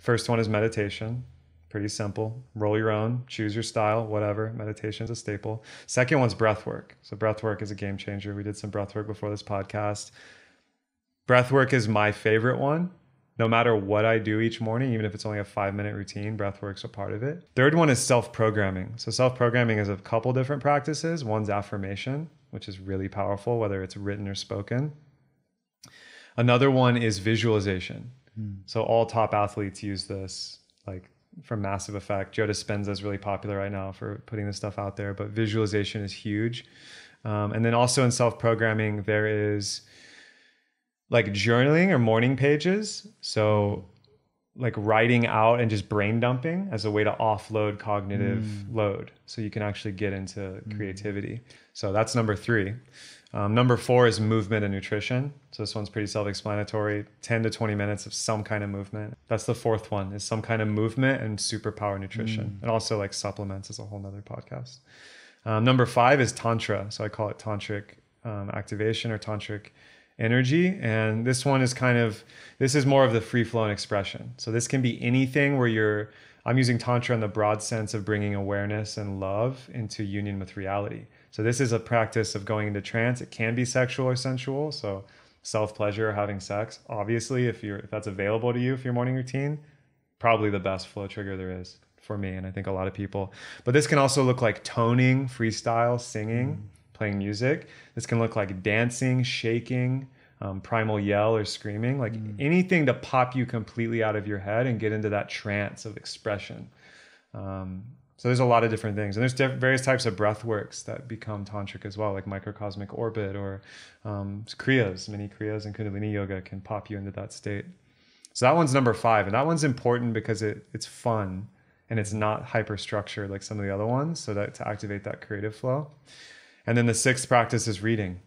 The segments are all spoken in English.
First one is meditation. Pretty simple. Roll your own, choose your style, whatever. Meditation is a staple. Second one's breath work. So breath work is a game changer. We did some breath work before this podcast. Breath work is my favorite one. No matter what I do each morning, even if it's only a 5-minute routine, breath work's a part of it. Third one is self-programming. So self-programming is a couple different practices. One's affirmation, which is really powerful, whether it's written or spoken. Another one is visualization. So all top athletes use this, like from Massive Effect. Joe Dispenza is really popular right now for putting this stuff out there, but visualization is huge. And then also in self-programming, there is like journaling or morning pages. So like writing out and just brain dumping as a way to offload cognitive load. So you can actually get into creativity. So that's number 3. Number 4 is movement and nutrition. So this one's pretty self-explanatory. 10 to 20 minutes of some kind of movement. That's the 4th one, is some kind of movement and superpower nutrition. And also like supplements is a whole nother podcast. Number 5 is Tantra. So I call it tantric activation or tantric energy. And this one is this is more of the free flowing expression. So this can be anything where I'm using Tantra in the broad sense of bringing awareness and love into union with reality. So this is a practice of going into trance. It can be sexual or sensual. So self-pleasure or having sex, obviously, if that's available to you for your morning routine, probably the best flow trigger there is for me. And I think a lot of people, but this can also look like toning, freestyle, singing, playing music. This can look like dancing, shaking, primal yell or screaming, like anything to pop you completely out of your head and get into that trance of expression. So there's a lot of different things. And there's various types of breath works that become tantric as well, like microcosmic orbit or kriyas. Many kriyas and Kundalini yoga can pop you into that state. So that one's number 5. And that one's important because it's fun and it's not hyper structured like some of the other ones. So that to activate that creative flow. And then the 6th practice is reading.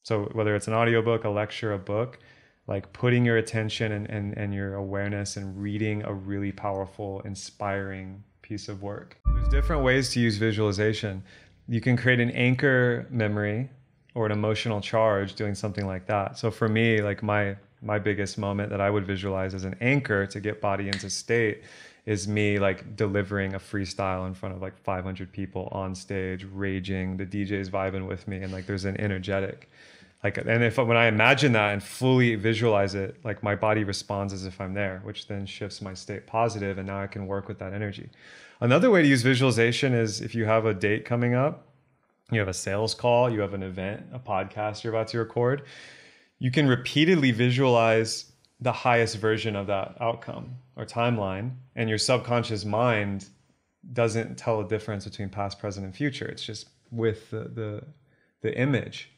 So whether it's an audiobook, a lecture, a book, like putting your attention and your awareness and reading a really powerful, inspiring piece of work. There's different ways to use visualization. You can create an anchor memory or an emotional charge doing something like that. So for me, like my biggest moment that I would visualize as an anchor to get body into state is me like delivering a freestyle in front of like 500 people on stage, raging, the DJ's vibing with me, and like there's an energetic. When I imagine that and fully visualize it, like my body responds as if I'm there, which then shifts my state positive, and now I can work with that energy. Another way to use visualization is if you have a date coming up, you have a sales call, you have an event, a podcast you're about to record, you can repeatedly visualize the highest version of that outcome or timeline, and your subconscious mind doesn't tell a difference between past, present, and future. It's just with the image.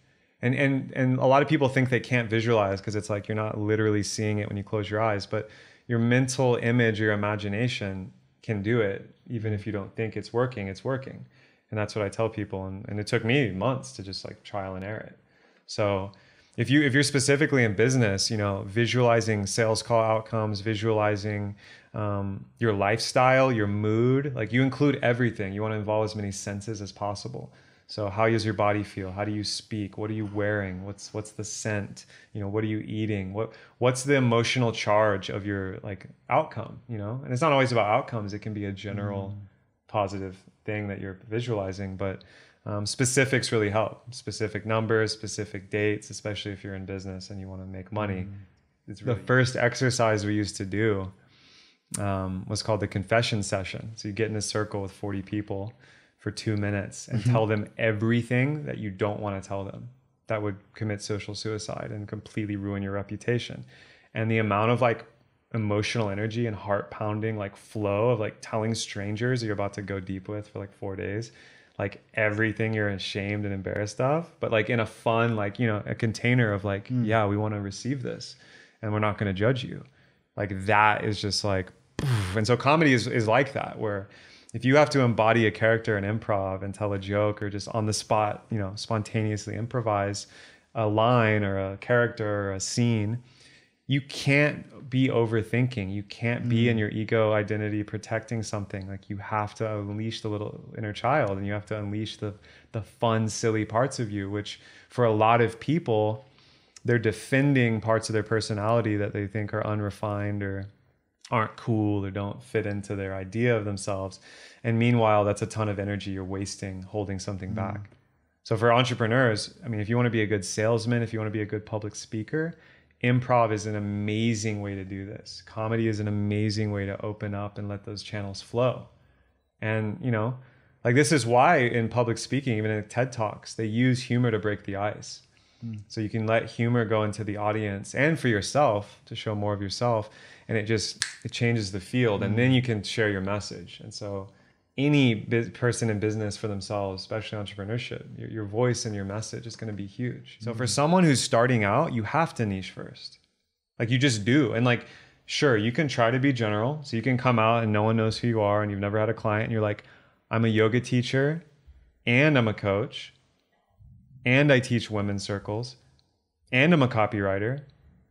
And a lot of people think they can't visualize because it's like you're not literally seeing it when you close your eyes, but your mental image, your imagination can do it. Even if you don't think it's working, it's working. And that's what I tell people. And it took me months to just like trial and error it. So if you're specifically in business, visualizing sales call outcomes, visualizing your lifestyle, your mood, like you include everything. You want to involve as many senses as possible. So how does your body feel? How do you speak? What are you wearing? What's the scent? What are you eating? What's the emotional charge of your like outcome? And it's not always about outcomes. It can be a general positive thing that you're visualizing, but specifics really help. Specific numbers, specific dates, especially if you're in business and you want to make money. It's really the first exercise we used to do was called the confession session. So you get in a circle with 40 people for 2 minutes and tell them everything that you don't want to tell them. That would commit social suicide and completely ruin your reputation. And the amount of like emotional energy and heart pounding like flow of like telling strangers that you're about to go deep with for like 4 days, like everything you're ashamed and embarrassed of, but like in a fun, like, a container of like, yeah, we want to receive this and we're not going to judge you. Like that is just like, and so comedy is like that, where if you have to embody a character in improv and tell a joke or just on the spot, spontaneously improvise a line or a character or a scene, you can't be overthinking. You can't be in your ego identity protecting something. Like you have to unleash the little inner child, and you have to unleash the fun, silly parts of you, which for a lot of people, they're defending parts of their personality that they think are unrefined or aren't cool or don't fit into their idea of themselves. And meanwhile, that's a ton of energy you're wasting holding something back. So for entrepreneurs, I mean, if you want to be a good salesman, if you want to be a good public speaker, improv is an amazing way to do this. Comedy is an amazing way to open up and let those channels flow. And, you know, like this is why in public speaking, even in TED Talks, they use humor to break the ice. So you can let humor go into the audience and for yourself to show more of yourself. And it changes the field, and then you can share your message. And so any person in business for themselves, especially entrepreneurship, your voice and your message is going to be huge. So for someone who's starting out, you have to niche first. Like you just do. And like, sure, you can try to be general. So you can come out and no one knows who you are and you've never had a client and you're like, I'm a yoga teacher and I'm a coach and I teach women's circles and I'm a copywriter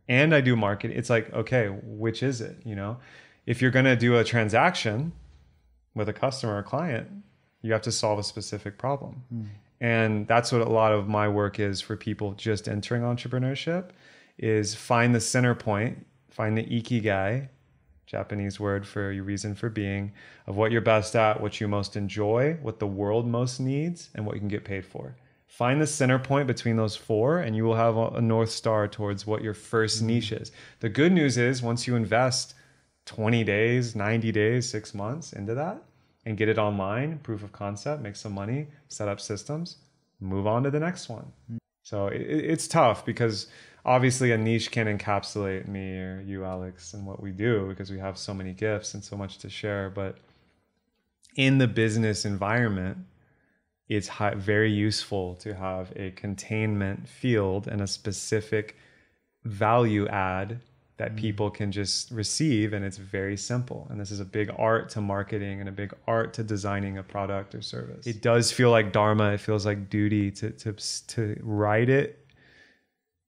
and I do marketing. It's like, okay, which is it? You know, if you're going to do a transaction with a customer or client, you have to solve a specific problem. And that's what a lot of my work is for people just entering entrepreneurship, is find the center point, find the ikigai, Japanese word for your reason for being, of what you're best at, what you most enjoy, what the world most needs, and what you can get paid for. Find the center point between those four and you will have a North Star towards what your first niche is. The good news is once you invest 20 days, 90 days, 6 months into that and get it online, proof of concept, make some money, set up systems, move on to the next one. So it's tough because obviously a niche can encapsulate me or you, Alex, and what we do because we have so many gifts and so much to share. But in the business environment, it's very useful to have a containment field and a specific value add that people can just receive, and it's very simple. And this is a big art to marketing and a big art to designing a product or service. It does feel like dharma. It feels like duty to write it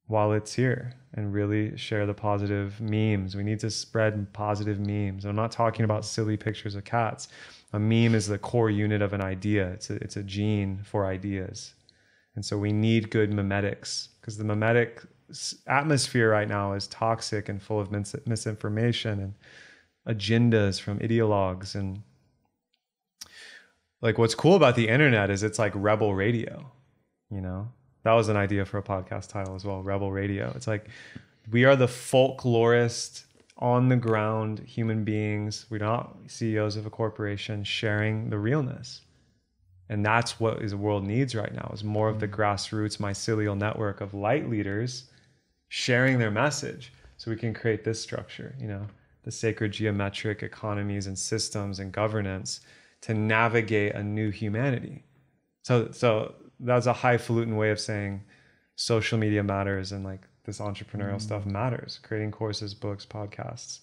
while it's here and really share the positive memes. We need to spread positive memes. I'm not talking about silly pictures of cats. A meme is the core unit of an idea. It's a gene for ideas. And so we need good memetics because the memetic atmosphere right now is toxic and full of misinformation and agendas from ideologues. And like what's cool about the internet is it's like rebel radio, you know? That was an idea for a podcast title as well, Rebel Radio. It's like we are the folklorist, on the ground human beings. We're not CEOs of a corporation sharing the realness. And that's what the world needs right now, is more of the grassroots mycelial network of light leaders sharing their message so we can create this structure, you know, the sacred geometric economies and systems and governance to navigate a new humanity. So that's a highfalutin way of saying social media matters and like this entrepreneurial stuff matters, creating courses, books, podcasts.